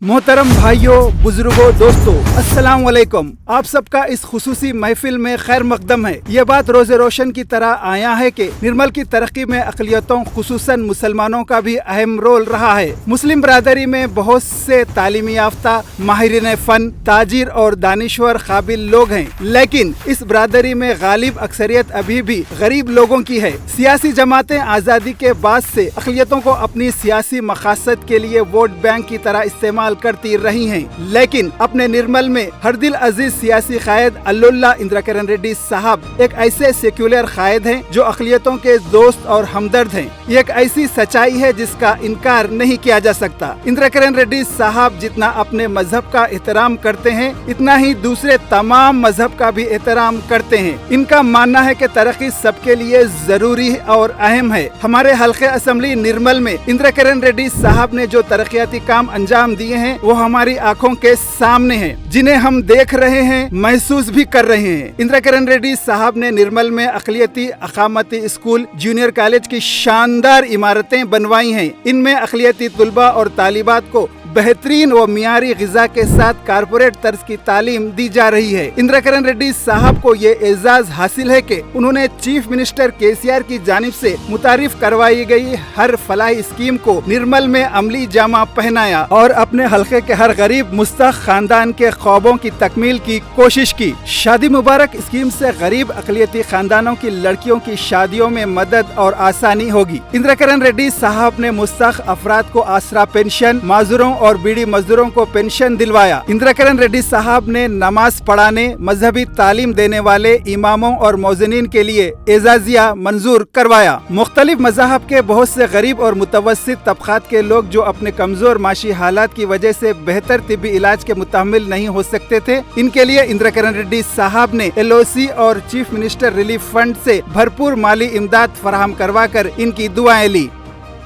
मोहतरम भाइयों, बुजुर्गों, दोस्तों, अस्सलाम वालेकुम। आप सबका इस खुसूसी महफिल में खैर मकदम है। ये बात रोज़े रोशन की तरह आया है कि निर्मल की तरक्की में अक़लियतों खुसूसन मुसलमानों का भी अहम रोल रहा है। मुस्लिम बरादरी में बहुत से तालीमी याफ्ता, माहिरीन फ़न, ताजिर और दानिश्वर काबिल लोग हैं, लेकिन इस बरादरी में गालिब अक्सरियत अभी भी गरीब लोगों की है। सियासी जमातें आज़ादी के बाद से अक़लियतों को अपनी सियासी मकासद के लिए वोट बैंक की तरह इस्तेमाल करती रही हैं, लेकिन अपने निर्मल में हर दिल अजीज सियासी कायद अल्लुल्लाह इंद्रकरण रेड्डी साहब एक ऐसे सेक्युलर कायद हैं जो अक़लियतों के दोस्त और हमदर्द हैं। ये एक ऐसी सच्चाई है जिसका इनकार नहीं किया जा सकता। इंद्रकरण रेड्डी साहब जितना अपने मजहब का एहतराम करते हैं, इतना ही दूसरे तमाम मजहब का भी एहतराम करते हैं। इनका मानना है कि तरक्की सबके लिए जरूरी और अहम है। हमारे हल्के असम्बली निर्मल में इंद्रकरण रेड्डी साहब ने जो तरक्याती काम अंजाम दिए हैं, वो हमारी आंखों के सामने हैं, जिन्हें हम देख रहे हैं, महसूस भी कर रहे हैं। इंद्रकरण रेड्डी साहब ने निर्मल में अक़लियती अकामती स्कूल, जूनियर कॉलेज की शानदार इमारतें बनवाई हैं। इनमें अक़लियती तुलबा और तालिबात को बेहतरीन व मियारी ग़िज़ा के साथ कारपोरेट तर्ज की तालीम दी जा रही है। इंद्रकरण रेड्डी साहब को ये एजाज हासिल है कि उन्होंने चीफ मिनिस्टर केसीआर की जानिब से मुतारिफ करवाई गई हर फलाही स्कीम को निर्मल में अमली जामा पहनाया और अपने हल्के के हर गरीब मुस्तक खानदान के ख्वाबों की तकमील की कोशिश की। शादी मुबारक स्कीम से गरीब अक़लियती खानदानों की लड़कियों की शादियों में मदद और आसानी होगी। इंद्रकरण रेड्डी साहब ने मुस्तक अफराद को आसरा पेंशन, माजूरों और बीड़ी मजदूरों को पेंशन दिलवाया। इंद्रकरण रेड्डी साहब ने नमाज पढ़ाने, मजहबी तालीम देने वाले इमामों और मौज़िनीन के लिए एजाजिया मंजूर करवाया। मुख्तलिफ मज़ाहब के बहुत से गरीब और मुतवस्सित तबक़ात के लोग जो अपने कमजोर माशी हालात की वजह से बेहतर तिब्बी इलाज के मुतहम्मिल नहीं हो सकते थे, इनके लिए इंद्रकरण रेड्डी साहब ने LOC और चीफ मिनिस्टर रिलीफ फंड से भरपूर माली इमदाद फराहम करवा कर इनकी दुआएं ली।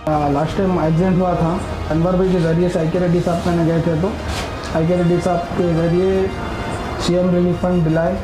लास्ट टाइम एक्सीडेंट हुआ था, अनवर भाई के ज़रिए से आई.के. रेड्डी साहब कहने गए थे, तो आई.के. रेड्डी साहब के ज़रिए CM रिलीफ फंड दिलाए।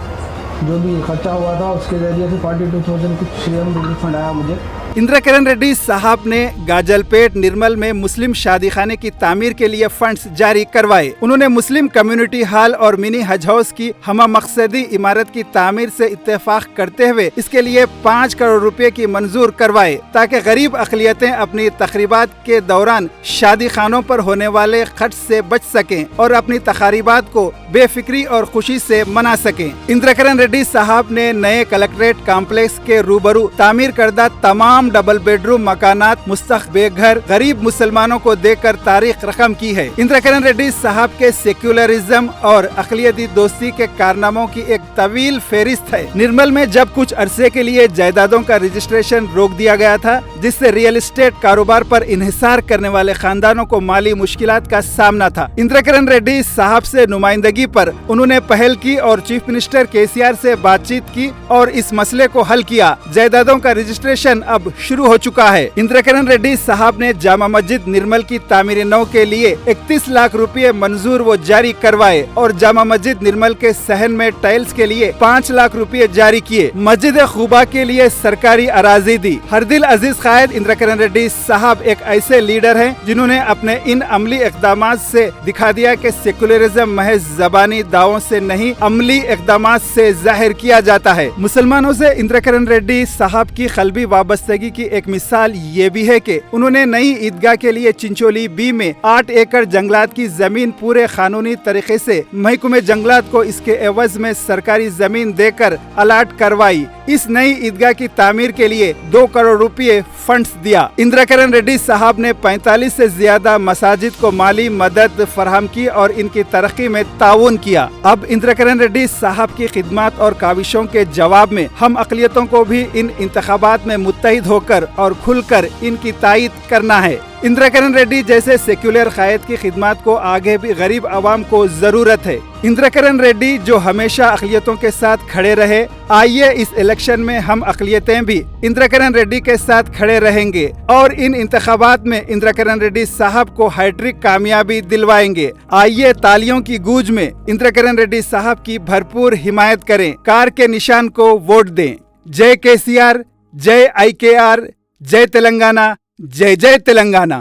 जो भी खर्चा हुआ था उसके ज़रिए से 42,000 कुछ CM रिलीफ फंड आया मुझे। इंद्रकरण रेड्डी साहब ने गाजलपेट निर्मल में मुस्लिम शादी खाने की तामीर के लिए फंड्स जारी करवाए। उन्होंने मुस्लिम कम्युनिटी हॉल और मिनी हज हाउस की हमा मकसदी इमारत की तामीर से इत्तेफाक करते हुए इसके लिए 5 करोड़ रुपए की मंजूर करवाए, ताकि गरीब अक़लियतें अपनी तकरीबात के दौरान शादी खानों पर होने वाले खर्च से बच सकें और अपनी तकारीबात को बेफिक्री और खुशी से मना सकें। इंद्रकरण रेड्डी साहब ने नए कलेक्ट्रेट कॉम्प्लेक्स के रूबरू तामीर करदा तमाम डबल बेडरूम मकानात मुस्तक बेघर गरीब मुसलमानों को देकर तारीख रकम की है। इंद्रकरण रेड्डी साहब के सेक्युलरिज्म और अक़लियती दोस्ती के कारनामों की एक तवील फेरिस्त है। निर्मल में जब कुछ अरसे के लिए जायदादों का रजिस्ट्रेशन रोक दिया गया था, जिससे रियल एस्टेट कारोबार पर इन्हिसार करने वाले खानदानों को माली मुश्किलात का सामना था। इंद्रकरण रेड्डी साहब से नुमाइंदगी पर उन्होंने पहल की और चीफ मिनिस्टर केसीआर से बातचीत की और इस मसले को हल किया। जायदादों का रजिस्ट्रेशन अब शुरू हो चुका है। इंद्रकरण रेड्डी साहब ने जामा मस्जिद निर्मल की तामीर नौ के लिए 31 लाख रुपए मंजूर व जारी करवाए और जामा मस्जिद निर्मल के सहन में टाइल्स के लिए 5 लाख रुपए जारी किए। मस्जिद खुबा के लिए सरकारी अराजी दी। हर दिल अजीज कायद इंद्रकरण रेड्डी साहब एक ऐसे लीडर हैं जिन्होंने अपने इन अमली इक़दामात से दिखा दिया कि सेकुलरिज्म महज ज़बानी दावों से नहीं, अमली इक़दामात से जाहिर किया जाता है। मुसलमानों से इंद्रकरण रेड्डी साहब की क़ल्बी वाबस्तगी की एक मिसाल ये भी है कि उन्होंने नई ईदगाह के लिए चिंचोली बी में 8 एकड़ जंगलात की जमीन पूरे कानूनी तरीके से महकमे जंगलात को इसके एवज में सरकारी जमीन देकर अलाट करवाई। इस नई ईदगाह की तामीर के लिए 2 करोड़ रुपए फंड्स दिया। इंद्रकरण रेड्डी साहब ने 45 से ज्यादा मसाजिद को माली मदद फराहम की और इनकी तरक्की में ताउन किया। अब इंद्रकरण रेड्डी साहब की खिदमत और काविशों के जवाब में हम अक़लियतों को भी इन इंतखाबात में मुत्तहिद होकर और खुलकर इनकी तायीद करना है। इंद्रकरण रेड्डी जैसे सेक्युलर कायद की खिदमत को आगे भी गरीब आवाम को जरूरत है। इंद्रकरण रेड्डी जो हमेशा अक़लियतों के साथ खड़े रहे, आइए इस इलेक्शन में हम अक़लियतें भी इंद्रकरण रेड्डी के साथ खड़े रहेंगे और इन इंतखाबात में इंद्रकरण रेड्डी साहब को हैट्रिक कामयाबी दिलवाएंगे। आइए तालियों की गूंज में इंद्रकरण रेड्डी साहब की भरपूर हिमायत करें, कार के निशान को वोट दें। जय केसीआर, जय IKR, जय तेलंगाना, जय जय तेलंगाना।